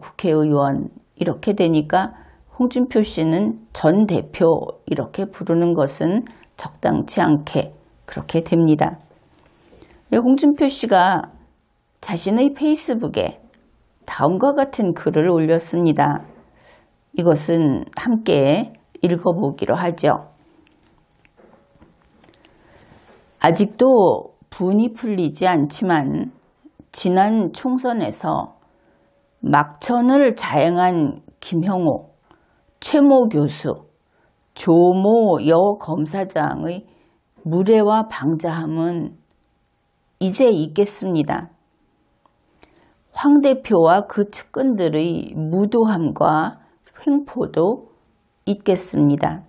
국회의원 이렇게 되니까 홍준표 씨는 전 대표 이렇게 부르는 것은 적당치 않게 그렇게 됩니다. 홍준표 씨가 자신의 페이스북에 다음과 같은 글을 올렸습니다. 이것은 함께 읽어보기로 하죠. 아직도 분이 풀리지 않지만 지난 총선에서 막천을 자행한 김형호, 최모 교수, 조모 여 검사장의 무례와 방자함은 이제 있겠습니다. 황 대표와 그 측근들의 무도함과 횡포도 있겠습니다.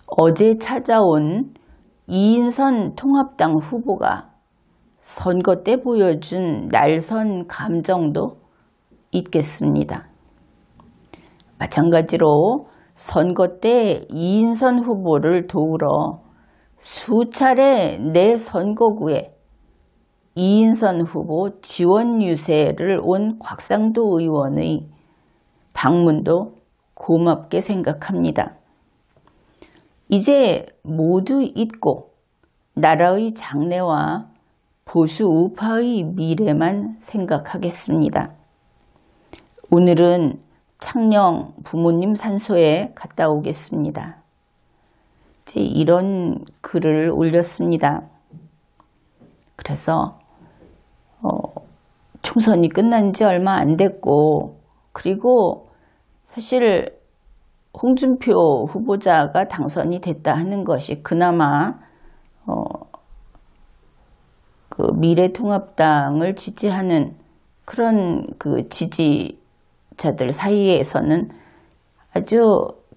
어제 찾아온 이인선 통합당 후보가 선거 때 보여준 날선 감정도 있겠습니다. 마찬가지로 선거 때 이인선 후보를 도우러 수차례 내 선거구에 이인선 후보 지원 유세를 온 곽상도 의원의 방문도 고맙게 생각합니다. 이제 모두 잊고 나라의 장래와 보수 우파의 미래만 생각하겠습니다. 오늘은 창녕 부모님 산소에 갔다 오겠습니다. 이제 이런 글을 올렸습니다. 그래서 총선이 끝난 지 얼마 안 됐고, 그리고 사실 홍준표 후보자가 당선이 됐다 하는 것이 그나마 그 미래통합당을 지지하는 그런 그 지지자들 사이에서는 아주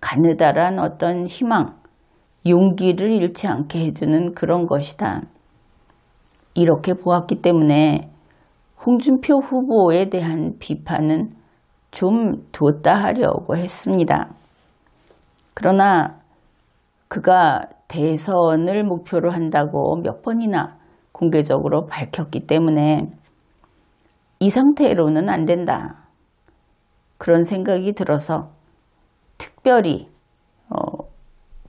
가느다란 어떤 희망, 용기를 잃지 않게 해주는 그런 것이다. 이렇게 보았기 때문에 홍준표 후보에 대한 비판은 좀 뒀다 하려고 했습니다. 그러나 그가 대선을 목표로 한다고 몇 번이나 공개적으로 밝혔기 때문에 이 상태로는 안 된다. 그런 생각이 들어서 특별히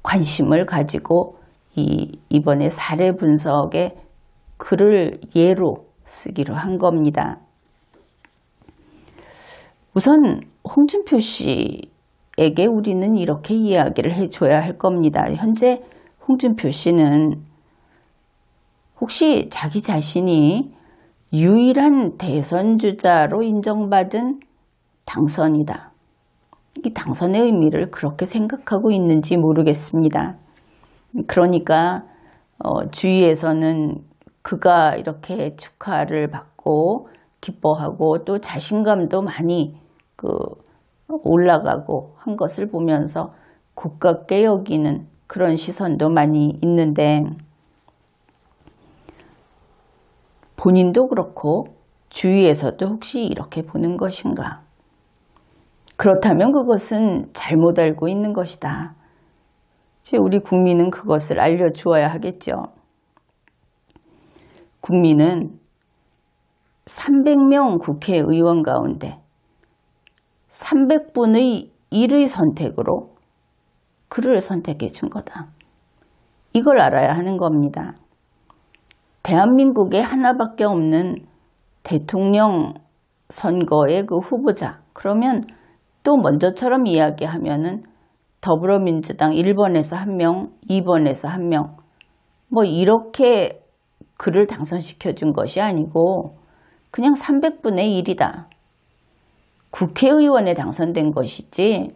관심을 가지고 이번에 사례 분석에 글을 예로 쓰기로 한 겁니다. 우선 홍준표 씨에게 우리는 이렇게 이야기를 해줘야 할 겁니다. 현재 홍준표 씨는 혹시 자기 자신이 유일한 대선 주자로 인정받은 당선이다. 이 당선의 의미를 그렇게 생각하고 있는지 모르겠습니다. 그러니까 주위에서는 그가 이렇게 축하를 받고 기뻐하고 또 자신감도 많이 올라가고 한 것을 보면서 고깝게 여기는 그런 시선도 많이 있는데, 본인도 그렇고 주위에서도 혹시 이렇게 보는 것인가? 그렇다면 그것은 잘못 알고 있는 것이다. 이제 우리 국민은 그것을 알려주어야 하겠죠. 국민은 300명 국회의원 가운데 300분의 1의 선택으로 그를 선택해 준 거다. 이걸 알아야 하는 겁니다. 대한민국에 하나밖에 없는 대통령 선거의 그 후보자, 그러면 또 먼저처럼 이야기하면은 더불어민주당 1번에서 1명, 2번에서 1명, 뭐 이렇게 그를 당선시켜 준 것이 아니고 그냥 300분의 1이다. 국회의원에 당선된 것이지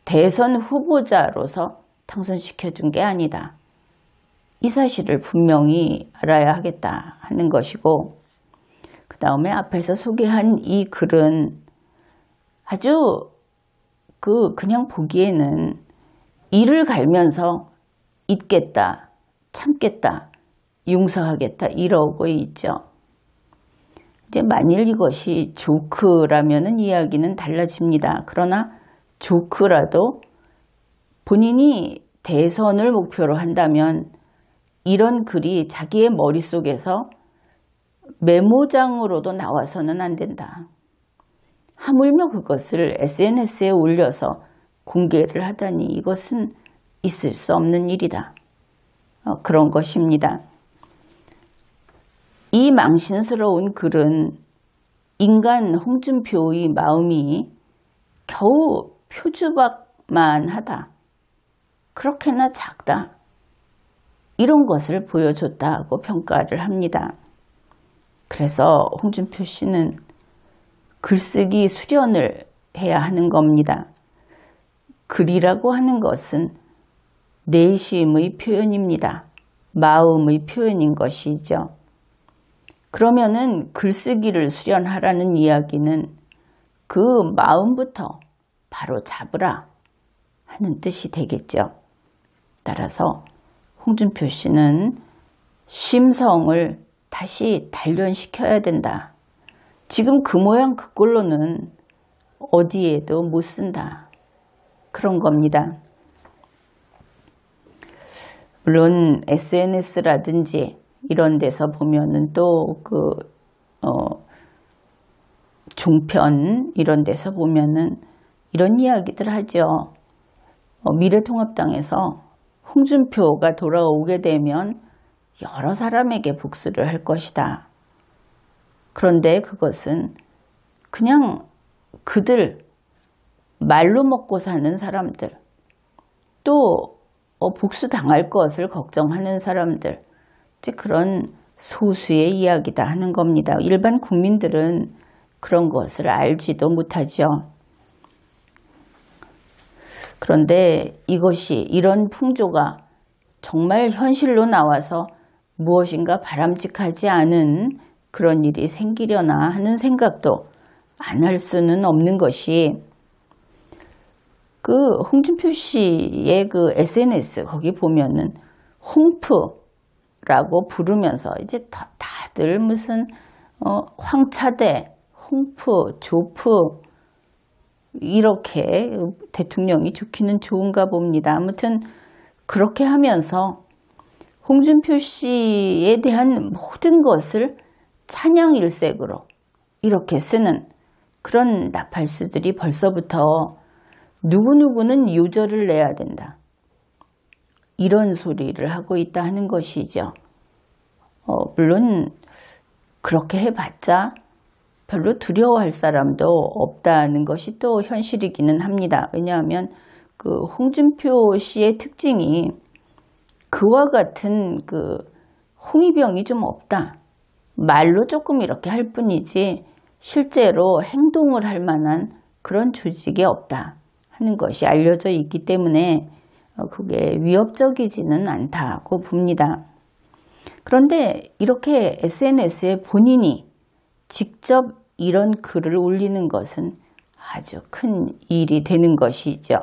대선 후보자로서 당선시켜 준 게 아니다. 이 사실을 분명히 알아야 하겠다 하는 것이고, 그 다음에 앞에서 소개한 이 글은 아주 그냥 보기에는 이를 갈면서 잊겠다, 참겠다, 용서하겠다 이러고 있죠. 이제 만일 이것이 조크라면은 이야기는 달라집니다. 그러나 조크라도 본인이 대선을 목표로 한다면 이런 글이 자기의 머릿속에서 메모장으로도 나와서는 안 된다. 하물며 그것을 SNS에 올려서 공개를 하다니 이것은 있을 수 없는 일이다. 그런 것입니다. 이 망신스러운 글은 인간 홍준표의 마음이 겨우 표주박만 하다. 그렇게나 작다. 이런 것을 보여줬다고 평가를 합니다. 그래서 홍준표 씨는 글쓰기 수련을 해야 하는 겁니다. 글이라고 하는 것은 내심의 표현입니다. 마음의 표현인 것이죠. 그러면은 글쓰기를 수련하라는 이야기는 그 마음부터 바로 잡으라 하는 뜻이 되겠죠. 따라서 홍준표 씨는 심성을 다시 단련시켜야 된다. 지금 그 모양 그 꼴로는 어디에도 못 쓴다. 그런 겁니다. 물론 SNS라든지 이런 데서 보면은 또 종편 이런 데서 보면은 이런 이야기들 하죠. 미래통합당에서 홍준표가 돌아오게 되면 여러 사람에게 복수를 할 것이다. 그런데 그것은 그냥 그들 말로 먹고 사는 사람들, 또 복수 당할 것을 걱정하는 사람들, 이제 그런 소수의 이야기다 하는 겁니다. 일반 국민들은 그런 것을 알지도 못하죠. 그런데 이런 풍조가 정말 현실로 나와서 무엇인가 바람직하지 않은 그런 일이 생기려나 하는 생각도 안 할 수는 없는 것이, 그 홍준표 씨의 그 SNS 거기 보면은 홍프라고 부르면서 이제 다들 무슨 황차대, 홍프, 조프 이렇게 대통령이 좋기는 좋은가 봅니다. 아무튼 그렇게 하면서 홍준표 씨에 대한 모든 것을 찬양 일색으로 이렇게 쓰는 그런 나팔수들이 벌써부터 누구누구는 요절을 내야 된다, 이런 소리를 하고 있다 하는 것이죠. 물론 그렇게 해봤자 별로 두려워할 사람도 없다는 것이 또 현실이기는 합니다. 왜냐하면 그 홍준표 씨의 특징이 그와 같은 그 홍위병이 좀 없다. 말로 조금 이렇게 할 뿐이지 실제로 행동을 할 만한 그런 조직이 없다 하는 것이 알려져 있기 때문에 그게 위협적이지는 않다고 봅니다. 그런데 이렇게 SNS에 본인이 직접 이런 글을 올리는 것은 아주 큰 일이 되는 것이죠.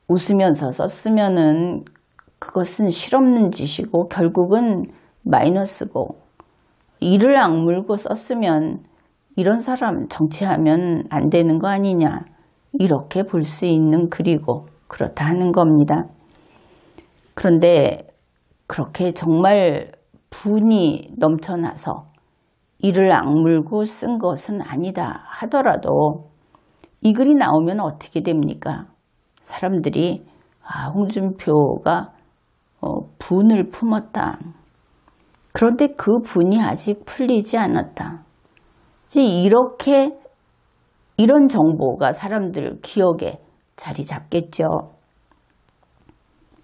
웃으면서 썼으면은 그것은 실없는 짓이고 결국은 마이너스고, 이를 악물고 썼으면 이런 사람 정치하면 안 되는 거 아니냐, 이렇게 볼 수 있는 글이고 그렇다 하는 겁니다. 그런데 그렇게 정말 분이 넘쳐나서 이를 악물고 쓴 것은 아니다 하더라도 이 글이 나오면 어떻게 됩니까? 사람들이 홍준표가 분을 품었다. 그런데 그 분이 아직 풀리지 않았다. 이제 이렇게 이런 정보가 사람들 기억에 자리 잡겠죠.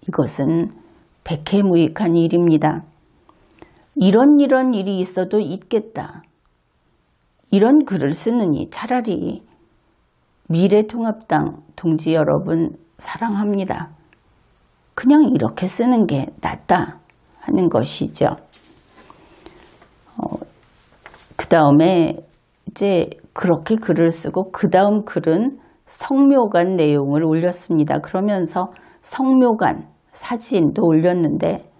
이것은 백해무익한 일입니다. 이런 일이 있어도 있겠다. 이런 글을 쓰느니 차라리 미래통합당 동지 여러분 사랑합니다. 그냥 이렇게 쓰는 게 낫다 하는 것이죠. 그 다음에 이제 그렇게 글을 쓰고 그 다음 글은 성묘관 내용을 올렸습니다. 그러면서 성묘관 사진도 올렸는데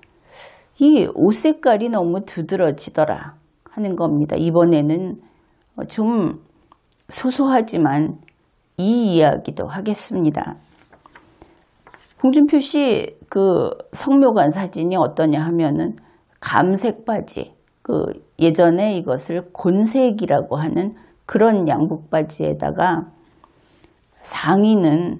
이 옷 색깔이 너무 두드러지더라 하는 겁니다. 이번에는 좀 소소하지만 이 이야기도 하겠습니다. 홍준표 씨 그 성묘관 사진이 어떠냐 하면은 감색 바지, 그 예전에 이것을 곤색이라고 하는 그런 양복 바지에다가 상의는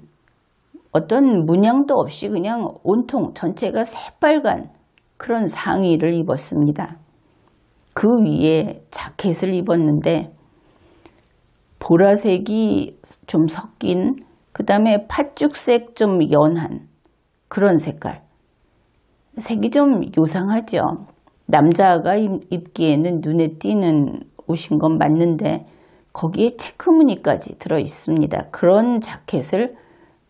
어떤 문양도 없이 그냥 온통 전체가 새빨간 그런 상의를 입었습니다. 그 위에 자켓을 입었는데 보라색이 좀 섞인, 그 다음에 팥죽색 좀 연한 그런 색깔. 색이 좀 요상하죠. 남자가 입기에는 눈에 띄는 옷인 건 맞는데 거기에 체크무늬까지 들어 있습니다. 그런 자켓을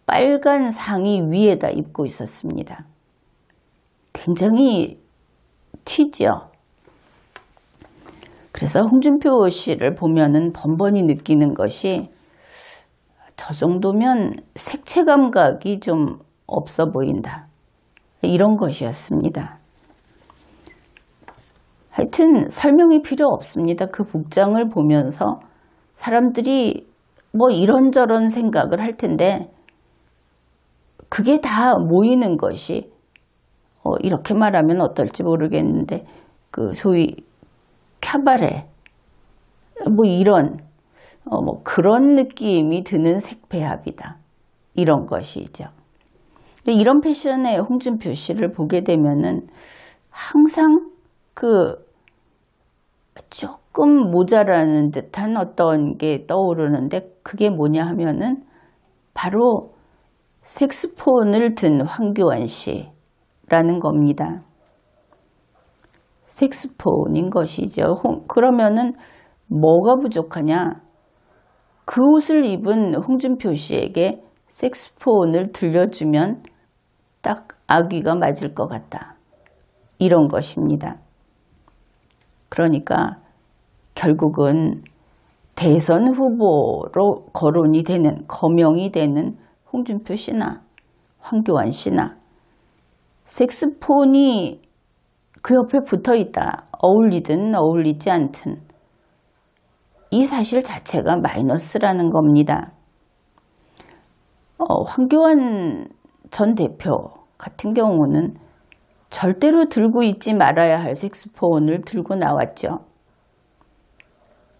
빨간 상의 위에다 입고 있었습니다. 굉장히 튀죠. 그래서 홍준표 씨를 보면은 번번이 느끼는 것이 저 정도면 색채 감각이 좀 없어 보인다. 이런 것이었습니다. 하여튼 설명이 필요 없습니다. 그 복장을 보면서 사람들이 뭐 이런저런 생각을 할 텐데 그게 다 모이는 것이 이렇게 말하면 어떨지 모르겠는데 그 소위 캬바레 뭐 이런 뭐 그런 느낌이 드는 색배합이다. 이런 것이죠. 이런 패션의 홍준표 씨를 보게 되면은 항상 그 조금 모자라는 듯한 어떤 게 떠오르는데 그게 뭐냐 하면은 바로 색스폰을 든 황교안 씨라는 겁니다. 색스폰인 것이죠. 그러면은 뭐가 부족하냐? 그 옷을 입은 홍준표 씨에게 색스폰을 들려주면 딱 아귀가 맞을 것 같다. 이런 것입니다. 그러니까 결국은 대선 후보로 거론이 되는, 거명이 되는 홍준표 씨나 황교안 씨나 색스폰이 그 옆에 붙어 있다. 어울리든 어울리지 않든 이 사실 자체가 마이너스라는 겁니다. 황교안 전 대표 같은 경우는 절대로 들고 있지 말아야 할 색스폰을 들고 나왔죠.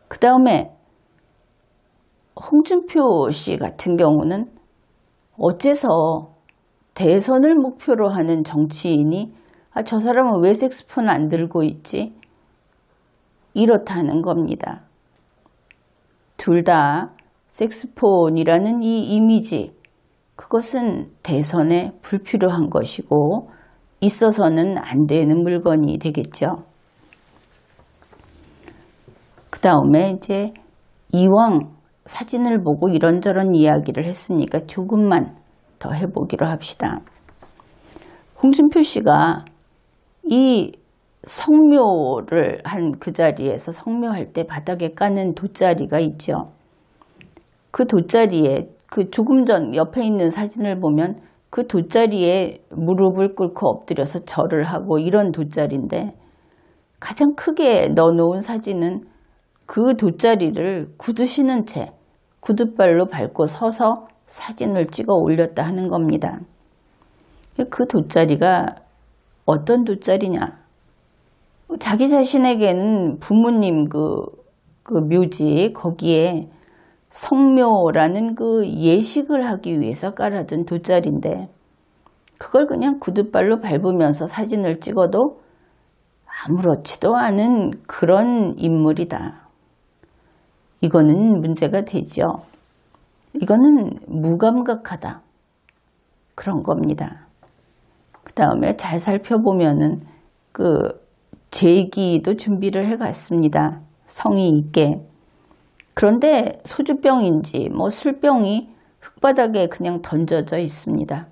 그 다음에 홍준표 씨 같은 경우는 어째서 대선을 목표로 하는 정치인이 저 사람은 왜 색스폰 안 들고 있지? 이렇다는 겁니다. 둘 다 색스폰이라는 이 이미지, 그것은 대선에 불필요한 것이고 있어서는 안 되는 물건이 되겠죠. 그 다음에 이제 이왕 사진을 보고 이런저런 이야기를 했으니까 조금만 더 해보기로 합시다. 홍준표 씨가 이 성묘를 한 그 자리에서 성묘할 때 바닥에 까는 돗자리가 있죠. 그 돗자리에 그 조금 전 옆에 있는 사진을 보면 그 돗자리에 무릎을 꿇고 엎드려서 절을 하고 이런 돗자리인데 가장 크게 넣어놓은 사진은 그 돗자리를 구두 신은 채 구두발로 밟고 서서 사진을 찍어 올렸다 하는 겁니다. 그 돗자리가 어떤 돗자리냐? 자기 자신에게는 부모님 그 묘지 거기에 성묘라는 그 예식을 하기 위해서 깔아둔 돗자리인데 그걸 그냥 구두발로 밟으면서 사진을 찍어도 아무렇지도 않은 그런 인물이다. 이거는 문제가 되죠. 이거는 무감각하다. 그런 겁니다. 그 다음에 잘 살펴보면은 그 제기도 준비를 해갔습니다. 성의 있게. 그런데 소주병인지 뭐 술병이 흙바닥에 그냥 던져져 있습니다.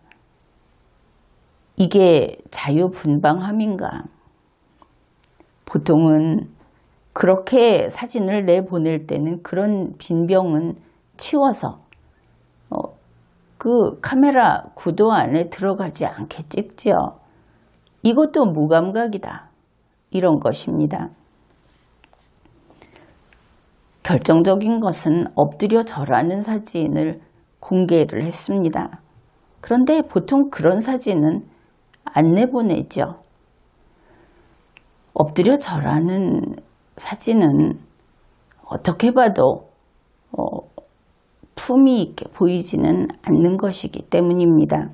이게 자유분방함인가? 보통은 그렇게 사진을 내보낼 때는 그런 빈병은 치워서 그 카메라 구도 안에 들어가지 않게 찍죠. 이것도 무감각이다. 이런 것입니다. 결정적인 것은 엎드려 절하는 사진을 공개를 했습니다. 그런데 보통 그런 사진은 안 내보내죠. 엎드려 절하는 사진은 어떻게 봐도 품위 있게 보이지는 않는 것이기 때문입니다.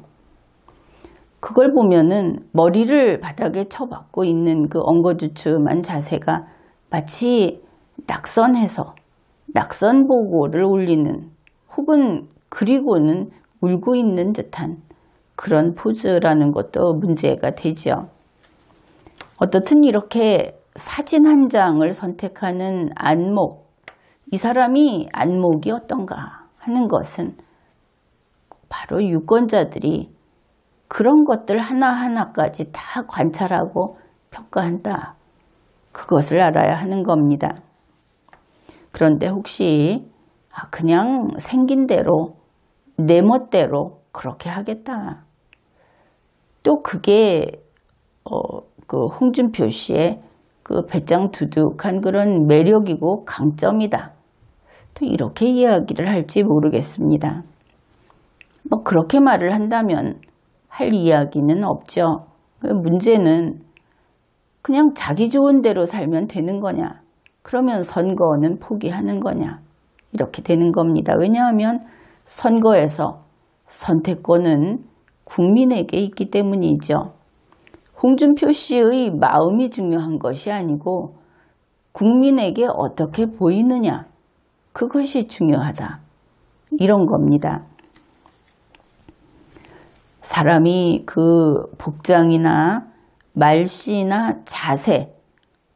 그걸 보면은 머리를 바닥에 쳐박고 있는 그 엉거주춤한 자세가 마치 낙선해서 낙선보고를 올리는 혹은 그리고는 울고 있는 듯한 그런 포즈라는 것도 문제가 되죠. 어떻든 이렇게 사진 한 장을 선택하는 안목, 이 사람이 안목이 어떤가 하는 것은 바로 유권자들이 그런 것들 하나하나까지 다 관찰하고 평가한다. 그것을 알아야 하는 겁니다. 그런데 혹시 그냥 생긴 대로 내 멋대로 그렇게 하겠다. 또 그게 그 홍준표 씨의 그 배짱 두둑한 그런 매력이고 강점이다. 또 이렇게 이야기를 할지 모르겠습니다. 뭐 그렇게 말을 한다면 할 이야기는 없죠. 문제는 그냥 자기 좋은 대로 살면 되는 거냐. 그러면 선거는 포기하는 거냐. 이렇게 되는 겁니다. 왜냐하면 선거에서 선택권은 국민에게 있기 때문이죠. 홍준표 씨의 마음이 중요한 것이 아니고 국민에게 어떻게 보이느냐, 그것이 중요하다. 이런 겁니다. 사람이 그 복장이나 말씨나 자세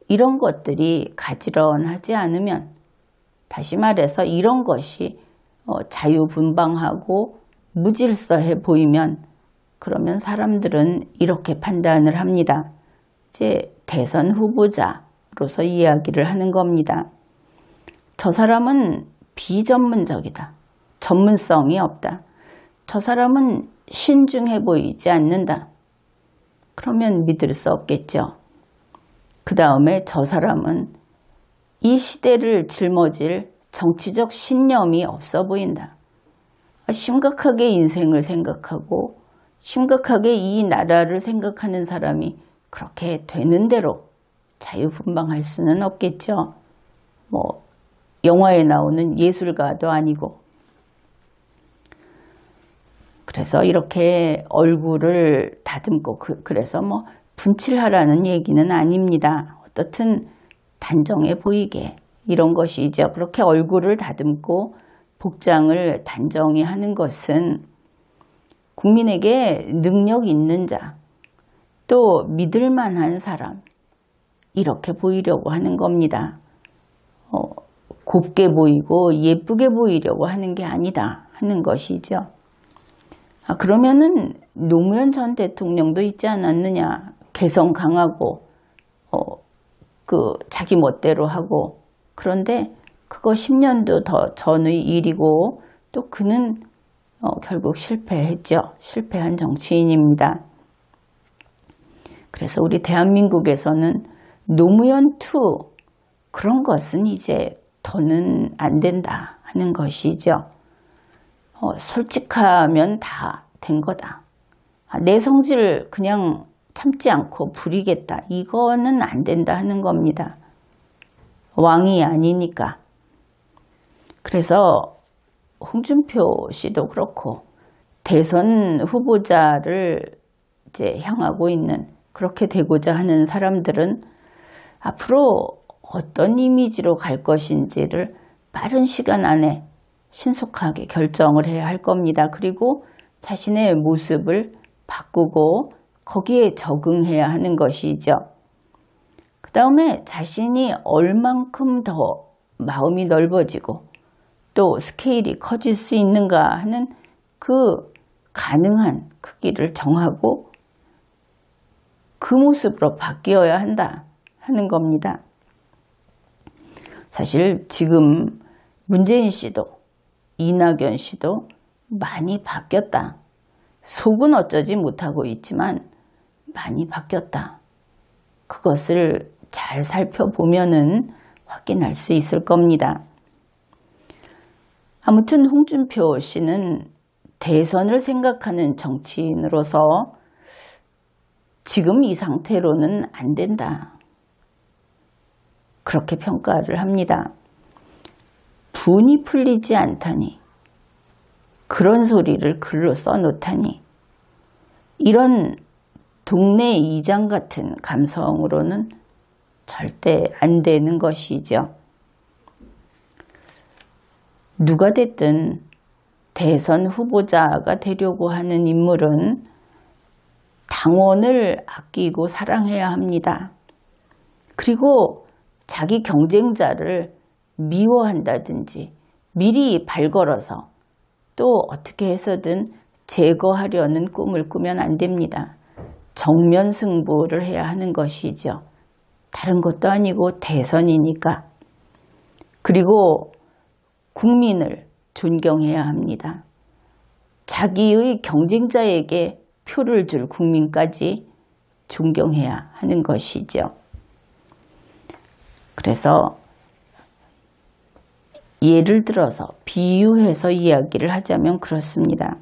이런 것들이 가지런하지 않으면, 다시 말해서 이런 것이 자유분방하고 무질서해 보이면, 그러면 사람들은 이렇게 판단을 합니다. 이제 대선 후보자로서 이야기를 하는 겁니다. 저 사람은 비전문적이다. 전문성이 없다. 저 사람은 신중해 보이지 않는다. 그러면 믿을 수 없겠죠. 그 다음에 저 사람은 이 시대를 짊어질 정치적 신념이 없어 보인다. 심각하게 인생을 생각하고 심각하게 이 나라를 생각하는 사람이 그렇게 되는 대로 자유분방할 수는 없겠죠. 영화에 나오는 예술가도 아니고. 그래서 이렇게 얼굴을 다듬고, 그래서 분칠하라는 얘기는 아닙니다. 어떻든 단정해 보이게, 이런 것이죠. 그렇게 얼굴을 다듬고 복장을 단정히 하는 것은 국민에게 능력 있는 자, 또 믿을 만한 사람, 이렇게 보이려고 하는 겁니다. 곱게 보이고 예쁘게 보이려고 하는 게 아니다 하는 것이죠. 그러면은 노무현 전 대통령도 있지 않았느냐. 개성 강하고 자기 멋대로 하고, 그런데 그거 10년도 더 전의 일이고, 또 그는 결국 실패했죠. 실패한 정치인입니다. 그래서 우리 대한민국에서는 노무현2 그런 것은 이제 더는 안 된다 하는 것이죠. 솔직하면 다 된 거다. 내 성질 그냥 참지 않고 부리겠다. 이거는 안 된다 하는 겁니다. 왕이 아니니까. 그래서 홍준표 씨도 그렇고 대선 후보자를 이제 향하고 있는, 그렇게 되고자 하는 사람들은 앞으로 어떤 이미지로 갈 것인지를 빠른 시간 안에 신속하게 결정을 해야 할 겁니다. 그리고 자신의 모습을 바꾸고 거기에 적응해야 하는 것이죠. 그 다음에 자신이 얼만큼 더 마음이 넓어지고 또 스케일이 커질 수 있는가 하는 그 가능한 크기를 정하고 그 모습으로 바뀌어야 한다 하는 겁니다. 사실 지금 문재인 씨도 이낙연 씨도 많이 바뀌었다. 속은 어쩌지 못하고 있지만 많이 바뀌었다. 그것을 잘 살펴보면은 확인할 수 있을 겁니다. 아무튼 홍준표 씨는 대선을 생각하는 정치인으로서 지금 이 상태로는 안 된다. 그렇게 평가를 합니다. 분이 풀리지 않다니, 그런 소리를 글로 써놓다니, 이런 동네 이장 같은 감성으로는 절대 안 되는 것이죠. 누가 됐든 대선 후보자가 되려고 하는 인물은 당원을 아끼고 사랑해야 합니다. 그리고 자기 경쟁자를 미워한다든지 미리 발걸어서 또 어떻게 해서든 제거하려는 꿈을 꾸면 안 됩니다. 정면 승부를 해야 하는 것이죠. 다른 것도 아니고 대선이니까. 그리고 국민을 존경해야 합니다. 자기의 경쟁자에게 표를 줄 국민까지 존경해야 하는 것이죠. 그래서 예를 들어서 비유해서 이야기를 하자면 그렇습니다.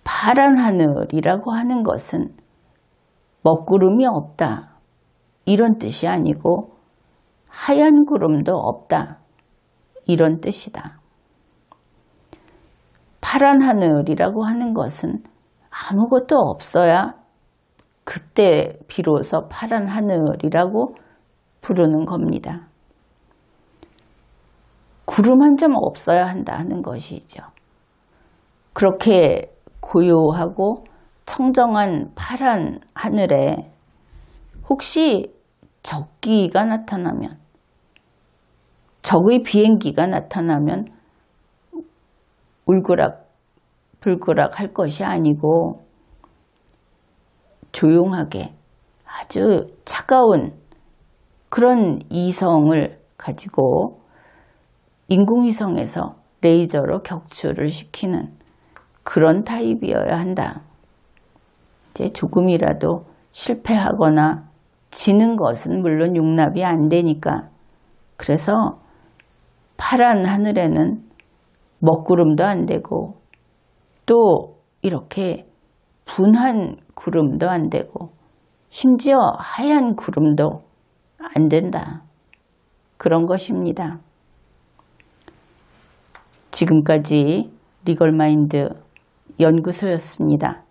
파란 하늘이라고 하는 것은 먹구름이 없다, 이런 뜻이 아니고 하얀 구름도 없다, 이런 뜻이다. 파란 하늘이라고 하는 것은 아무것도 없어야 그때 비로소 파란 하늘이라고 부르는 겁니다. 구름 한 점 없어야 한다 하는 것이죠. 그렇게 고요하고 청정한 파란 하늘에 혹시 적기가 나타나면, 적의 비행기가 나타나면 울그락불그락 할 것이 아니고 조용하게 아주 차가운 그런 이성을 가지고 인공위성에서 레이저로 격추를 시키는 그런 타입이어야 한다. 이제 조금이라도 실패하거나 지는 것은 물론 용납이 안 되니까, 그래서 파란 하늘에는 먹구름도 안 되고 또 이렇게 분한 구름도 안 되고 심지어 하얀 구름도 안 된다. 그런 것입니다. 지금까지 리걸마인드 연구소였습니다.